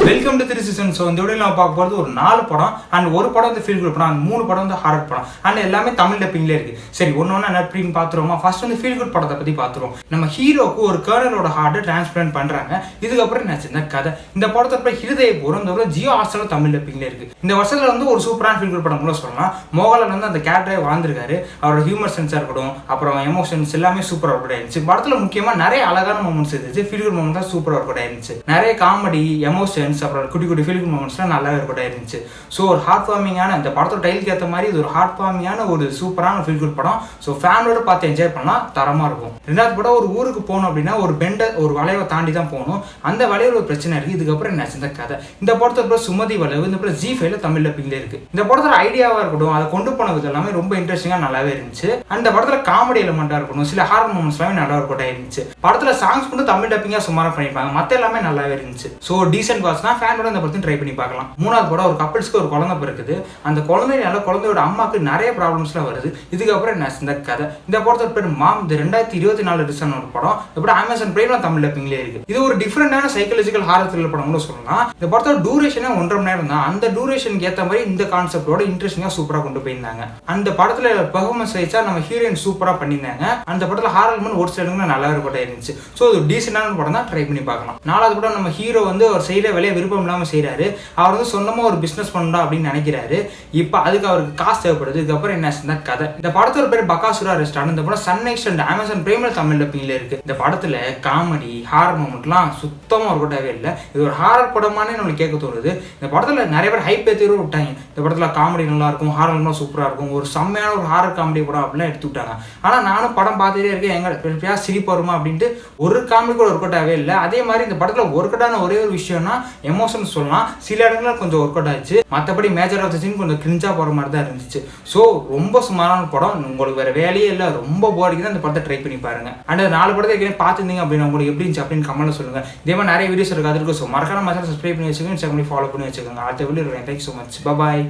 Welcome to 3 season. So இந்த video நம்ம பார்க்க போகிறது ஒரு 4 படம் அண்ட் ஒரு படம் வந்து ஃபீல் குட் படம் அண்ட் 3 படம் வந்து ஹாரர் படம் அண்ட் எல்லாமே தமிழ் டப்பிங்லேயே இருக்குது. சரி ஒன்று என்ன எப்படின்னு பார்த்துருவோமா? ஃபர்ஸ்ட் வந்து ஃபீல் குட் படத்தை பற்றி பார்த்துருவோம். நம்ம ஹீரோக்கு ஒரு கர்னலோட ஹார்ட்டை டிரான்ஸ்பிளான்ட் பண்ணுறாங்க. இதுக்கப்புறம் என்ன இந்த கதை இந்த படத்தோட ஹிருதயபூரம் இந்த ஜியோ ஹாட்ஸ்டார் தமிழ் டப்பிங்லேயே இருக்குது. இந்த வருஷத்தில் வந்து ஒரு சூப்பரான ஃபீல் குட் படம் கூட சொல்லலாம். மோகன்லால் வந்து அந்த கேரக்டரே வாழ்ந்திருக்காரு. அவரோட ஹியூமர் சென்ஸாக இருக்கட்டும், அப்புறம் எமோஷன்ஸ் எல்லாமே சூப்பராக ஒர்க் ஆயிருந்துச்சு. படத்தில் முக்கியமாக நிறைய அழகான மூமெண்ட்ஸ் இருந்துச்சு. ஃபீல் குட் மூமெண்ட் தான் சூப்பராக ஒர்க் ஆயிருந்துச்சு. நிறைய காமெடி எமோஷன்ஸ் அப்புறம் குட்டி குட்டி ஃபீல் குட் மூமெண்ட்ஸ்லாம் நல்லாவே ஒர்க் இருந்துச்சு. ஸோ ஒரு ஹார்ட் வார்மிங்கான இந்த படத்தோட டைலுக்கு ஏற்ற மாதிரி இது ஒரு ஹார்ட் வார்மிங்கான ஒரு சூப்பரான ஃபீல் குட் படம். ஸோ ஃபேமிலியோட பார்த்து என்ஜாய் பண்ணலாம், தரமாக இருக்கும். ரெண்டாவது படம் ஒரு ஊருக்கு போகணும் அப்படின்னா ஒரு பெண்டை ஒரு வளைவை தாண்டி தான் போகணும். அந்த வளைவில் ஒரு பிரச்சனை இருக்குது. இதுக்கப்புறம் என்ன இந்த கதை இந்த படத்தோட சுமதி வளைவு இந்த படம் ஜி5ல தமிழ் டப்பிங்ல இருக்கு. இந்த படத்தோட ஐடியாவாக இருக்கட்டும், அதை கொண்டு போனது எல்லாமே ரொம்ப இன்ட்ரெஸ்டிங்காக நல்லாவே இருந்துச்சு. அந்த படத்தில் காமெடி எலிமெண்ட்டாக இருக்கட்டும், சில ஹாரர் மூமெண்ட்ஸ் எல்லாமே நல்லா ஒர்க் அவுட் ஆயிருந்துச்சு. படத்தில் சாங்ஸ் மட்டும் தமிழ் டப்பிங்காக சுமாராக பண்ணியிருப்பாங்க, மற்ற எல்லாமே நல்லாவே இருந்துச்சு. ஸோ டீசென்ட் வாட்ச் தான், ஃபேனோட இந்த படத்தையும் ட்ரை பண்ணி பார்க்கலாம். மூணாவது படம் ஒரு கப்பிள்ஸ்க்கு ஒரு குழந்தை பிறக்குது. அந்த குழந்தையால குழந்தையோட அம்மாவுக்கு நிறைய ப்ராப்ளம்ஸ்லாம் வருது. இதுக்கப்புறம் என்ன இந்த கதை இந்த படத்தோட பேர் மாம். இது 2024 டிசம்பர் ஒரு படம். இப்படி அமேசான் பிரைம்ல தமிழ் டப்பிங்லேயே இருக்கு. இது ஒரு டிஃப்ரெண்டான சைக்காலஜிக்கல் ஹாரர் த்ரில்லர் படம் கூட சொல்லலாம். இந்த படத்தோட டூரேஷனே 1.5 மணி நேரம் தான். அந்த டூரேஷனுக்கு ஏற்ற மாதிரி இந்த கான்செப்டோட இன்ட்ரெஸ்டிங்காக சூப்பராக கொண்டு போயிருந்தாங்க. அந்த படத்துல பெர்ஃபார்மன்ஸ் வைச்சா நம்ம ஹீரோயின் சூப்பராக பண்ணியிருந்தாங்க. அந்த படத்தில் ஹாரர் மூமெண்ட் ஒரு சில நல்லா ஒர்க் இருந்துச்சு. ஸோ இது டீசெண்டான படம் தான், ட்ரை பண்ணி பார்க்கலாம். நாலாவது படம் நம்ம ஹீரோ வந்து ஒரு செய்கிற வேலையை விருப்பம் இல்லாமல் செய்கிறாரு. அவர் வந்து சொந்தமாக ஒரு பிஸ்னஸ் பண்ணணும் அப்படின்னு நினைக்கிறாரு. இப்போ அதுக்கு அவருக்கு காசு தேவைப்படுது. இதுக்கப்புறம் என்ன கதை இந்த படத்தோட பேர் பகாசுரா ரெஸ்டாரண்ட். இந்த படம் சன் நெக்ஸ்ட் அண்ட் அமேசான் பிரைம்ல தமிழ் டப்பிங்ல இருக்கு. இந்த படத்துல காமெடி ஹாரர் மூமெண்ட்லாம் சுத்தமாக ஒர்க் அவுட்டாகவே இல்லை. இது ஒரு ஹாரர் படமானே நம்மளுக்கு கேட்க தோணுது. இந்த படத்துல நிறைய பேர் ஹைப் ஏற்றியும் விட்டாங்க. இந்த படத்துல காமெடி நல்லா இருக்கும், ஹாரர்லாம் சூப்பராக இருக்கும், ஒரு செம்மையான ஒரு ஹாரர் காமெடி படம் அப்படிலாம் எடுத்து விட்டாங்க. ஆனால் நானும் படம் பார்த்துட்டே இருக்கேன், எங்க சிரிப்பு வருமா அப்படின்ட்டு ஒரு காமெடி கூட ஒர்க் அவுட் ஆகவே இல்லை. அதே மாதிரி இந்த படத்தில் ஒர்க் அவுட் ஆன ஒரே ஒரு விஷயம்னா எமோஷன் சொல்லலாம். சில இடங்களில் கொஞ்சம் ஒர்க் அவுட் ஆச்சு, மற்றபடி மேஜர் ஆஃப் த சீன் கொஞ்சம் கிரிஞ்சா போகிற மாதிரி தான் இருந்துச்சு. ஸோ ரொம்ப சுமாரான படம். உங்களுக்கு வேற வேலையே இல்லை, ரொம்ப போர்டிக்கு தான் இந்த படத்தை ட்ரை பண்ணி பாருங்க. அண்ட் 4 படத்தை ஏற்கனவே பார்த்துருந்தீங்க அப்படின்னா உங்களுக்கு எப்படி இருந்துச்சு அப்படின்னு கமெண்ட்ல சொல்லுங்க. இதே மாதிரி நிறைய வீடியோஸ் இருக்கு, அதுக்கு ஸோ மறக்காம சப்ஸ்கிரைப் பண்ணி வச்சுக்கோங்க, இன்ஸ்டாகிராம் ஃபாலோ பண்ணி வச்சுக்கோங்க. அடுத்த வீடியோ தேங்க்யூ ஸோ மச், பாய்.